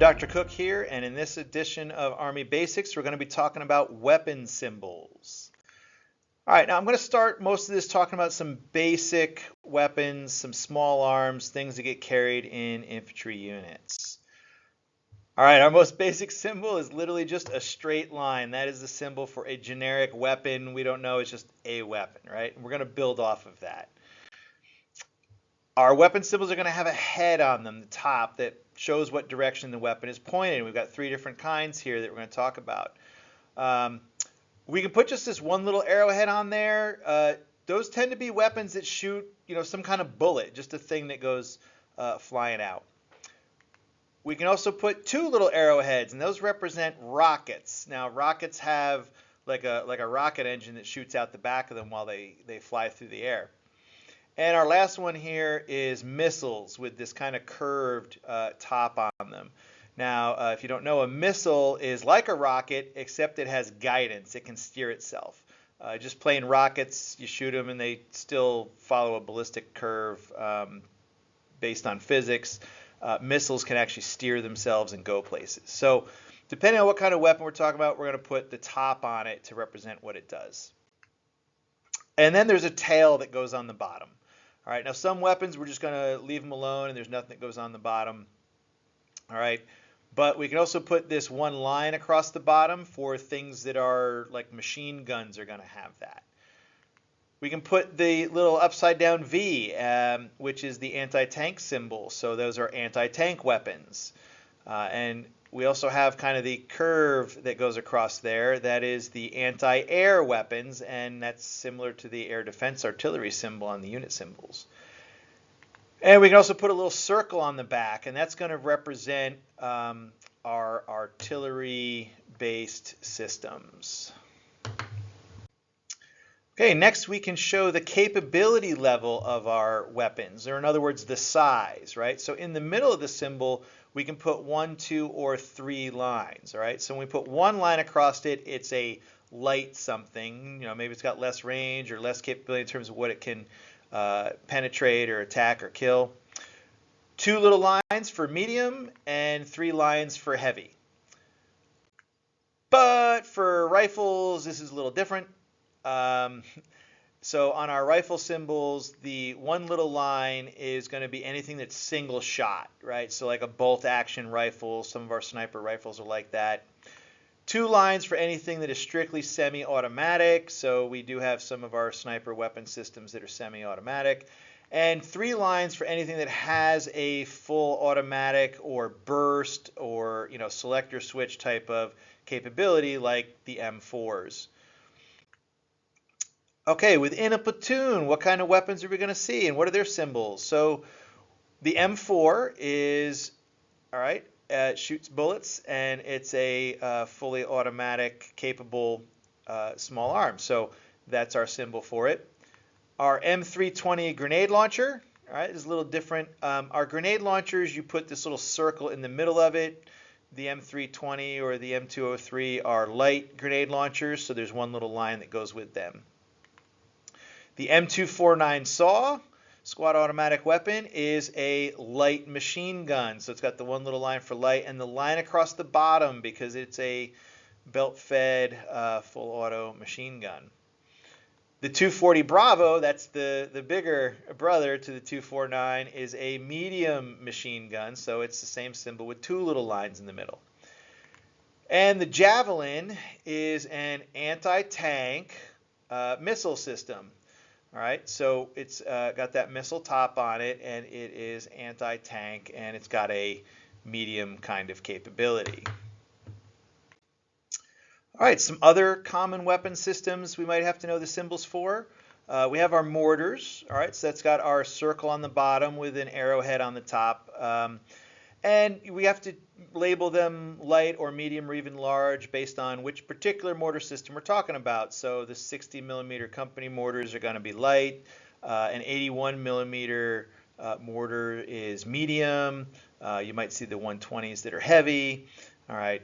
Dr. Cook here, and in this edition of Army Basics, we're going to be talking about weapon symbols. All right, now I'm going to start most of this talking about some basic weapons, some small arms, things that get carried in infantry units. All right, our most basic symbol is literally just a straight line. That is the symbol for a generic weapon. We don't know, it's just a weapon, right? And we're going to build off of that. Our weapon symbols are going to have a head on them, the top, that shows what direction the weapon is pointed. We've got 3 different kinds here that we're going to talk about. We can put just this one little arrowhead on there. Those tend to be weapons that shoot, some kind of bullet, just a thing that goes flying out. We can also put 2 little arrowheads, and those represent rockets. Now, rockets have like a rocket engine that shoots out the back of them while they fly through the air. And our last one here is missiles with this kind of curved top on them. Now, if you don't know, a missile is like a rocket, except it has guidance. It can steer itself. Just plain rockets, you shoot them and they still follow a ballistic curve based on physics. Missiles can actually steer themselves and go places. So depending on what kind of weapon we're talking about, we're going to put the top on it to represent what it does. And then there's a tail that goes on the bottom. All right, now some weapons we're just going to leave them alone and there's nothing that goes on the bottom. All right, but we can also put this one line across the bottom for things that are like machine guns are going to have that. We can put the little upside down V, which is the anti-tank symbol. So those are anti-tank weapons. And we also have kind of the curve that goes across there. That is the anti-air weapons, and that's similar to the air defense artillery symbol on the unit symbols. And we can also put a little circle on the back, and that's going to represent our artillery-based systems. Okay, next we can show the capability level of our weapons, or in other words, the size, right? So in the middle of the symbol, we can put 1, 2, or 3 lines, all right? So when we put one line across it, it's a light something. Maybe it's got less range or less capability in terms of what it can penetrate or attack or kill. 2 little lines for medium and 3 lines for heavy. But for rifles, this is a little different. So on our rifle symbols, the one little line is going to be anything that's single shot, right? So like a bolt action rifle, some of our sniper rifles are like that. 2 lines for anything that is strictly semi-automatic. So we do have some of our sniper weapon systems that are semi-automatic. And 3 lines for anything that has a full automatic or burst or selector switch type of capability like the M4s. Okay, within a platoon, what kind of weapons are we going to see and what are their symbols? So the M4 is, all right, shoots bullets and it's a fully automatic capable small arm. So that's our symbol for it. Our M320 grenade launcher, all right, is a little different. Our grenade launchers, you put this little circle in the middle of it. The M320 or the M203 are light grenade launchers, so there's one little line that goes with them. The M249 SAW, squad automatic weapon, is a light machine gun. So it's got the one little line for light and the line across the bottom because it's a belt-fed full auto machine gun. The 240 Bravo, that's the bigger brother to the 249, is a medium machine gun. So it's the same symbol with 2 little lines in the middle. And the Javelin is an anti-tank missile system. All right, so it's got that missile top on it, and it is anti-tank, and it's got a medium kind of capability. All right, some other common weapon systems we might have to know the symbols for. We have our mortars. All right, so that's got our circle on the bottom with an arrowhead on the top. And we have to label them light or medium or even large based on which particular mortar system we're talking about. So the 60 millimeter company mortars are going to be light. An 81 millimeter mortar is medium. You might see the 120s that are heavy. All right.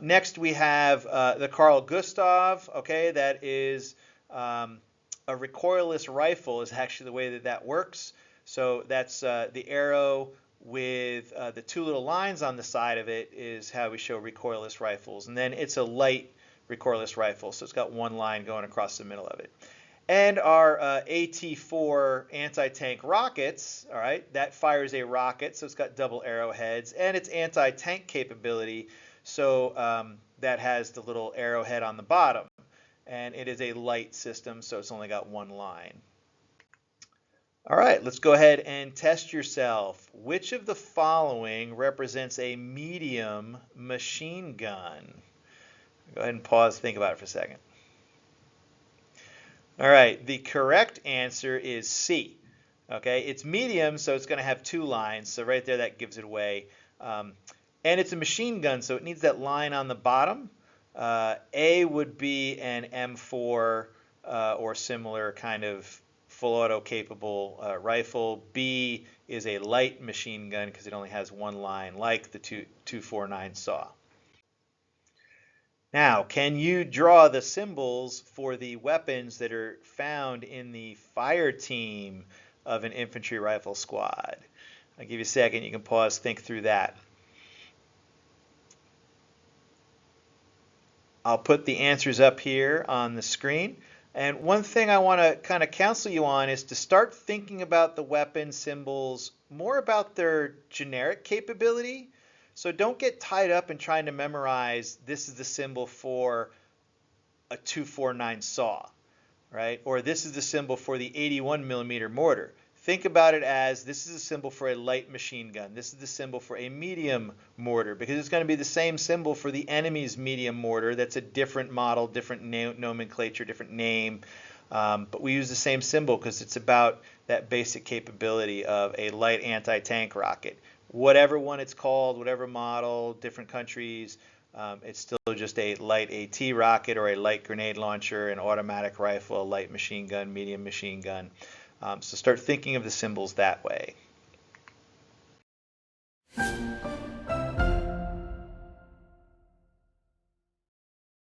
Next we have the Carl Gustav. Okay, that is a recoilless rifle is actually the way that works. So that's the arrow with the two little lines on the side of it is how we show recoilless rifles. And then it's a light recoilless rifle, so it's got one line going across the middle of it. And our AT-4 anti-tank rockets, all right, that fires a rocket, so it's got double arrowheads, and it's anti-tank capability, so that has the little arrowhead on the bottom. And it is a light system, so it's only got one line. All right, let's go ahead and test yourself. Which of the following represents a medium machine gun? Go ahead and pause, think about it for a second. All right, the correct answer is C. Okay, it's medium, so it's going to have two lines. So right there, that gives it away. And it's a machine gun, so it needs that line on the bottom. A would be an M4 or similar kind of full auto capable rifle. B is a light machine gun because it only has one line, like the 249 SAW. Now, can you draw the symbols for the weapons that are found in the fire team of an infantry rifle squad? I'll give you a second. You can pause, think through that. I'll put the answers up here on the screen. And one thing I want to kind of counsel you on is to start thinking about the weapon symbols more about their generic capability. So don't get tied up in trying to memorize this is the symbol for a 249 SAW, right? Or this is the symbol for the 81 millimeter mortar. Think about it as this is a symbol for a light machine gun. This is the symbol for a medium mortar, because it's going to be the same symbol for the enemy's medium mortar. That's a different model, different nomenclature, different name. But we use the same symbol because it's about that basic capability of a light anti-tank rocket. Whatever one it's called, whatever model, different countries, it's still just a light AT rocket or a light grenade launcher, an automatic rifle, a light machine gun, medium machine gun. So start thinking of the symbols that way.